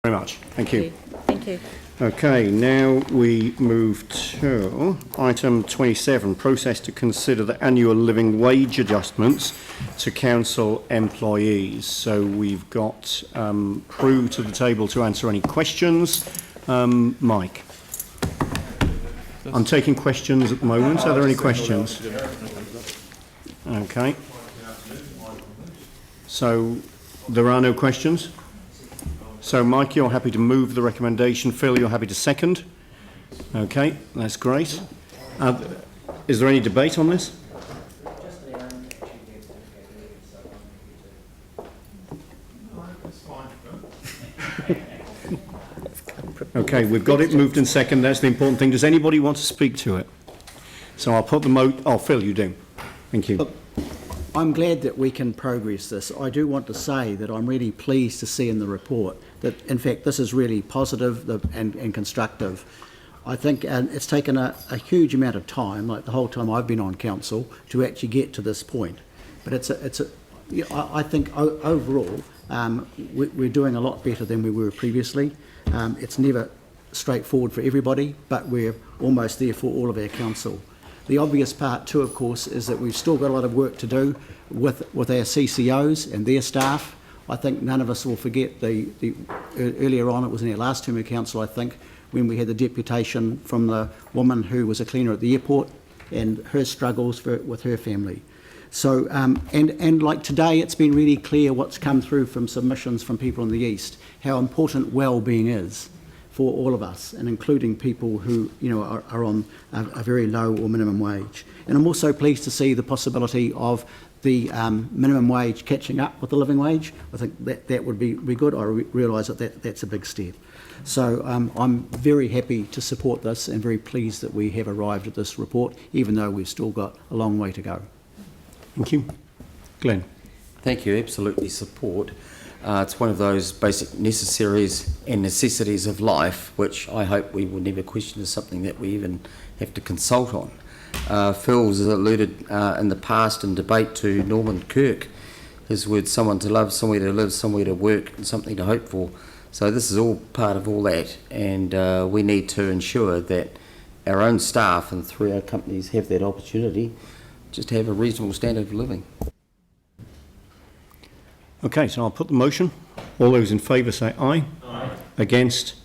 Very much. Thank you. Thank you. Okay, now we move to item 27, process to consider the annual living wage adjustments to council employees. So we've got Prue to the table to answer any questions. Mike. I'm taking questions at the moment. Are there any questions? Okay. So there are no questions? So, Mike, you're happy to move the recommendation. Phil, you're happy to second. Okay, that's great. Is there any debate on this? Okay, we've got it moved and second. That's the important thing. Does anybody want to speak to it? So I'll put the Oh, Phil, you do. Thank you. Look, I'm glad that we can progress this. I do want to say that I'm really pleased to see in the report that, in fact, this is really positive and constructive. I think it's taken a huge amount of time, like the whole time I've been on council, to actually get to this point. But I think overall we're doing a lot better than we were previously. It's never straightforward for everybody, but we're almost there for all of our council. The obvious part too, of course, is that we've still got a lot of work to do with our CCOs and their staff. I think none of us will forget earlier on, it was in our last term of council, I think, when we had the deputation from the woman who was a cleaner at the airport and her struggles with her family. So, and like today, it's been really clear what's come through from submissions from people in the East, how important well-being is for all of us, and including people who are on a very low or minimum wage. And I'm also pleased to see the possibility of the minimum wage catching up with the living wage. I think that would be good. I realise that's a big step. So I'm very happy to support this and very pleased that we have arrived at this report, even though we've still got a long way to go. Thank you. Glenn. Thank you. Absolutely support. It's one of those basic necessaries and necessities of life, which I hope we will never question as something that we even have to consult on. Phil's alluded in the past in debate to Norman Kirk, his words, someone to love, somewhere to live, somewhere to work, and something to hope for. So this is all part of all that, and we need to ensure that our own staff and through our companies have that opportunity just to have a reasonable standard of living. Okay, so I'll put the motion. All those in favour say aye. Aye. Against?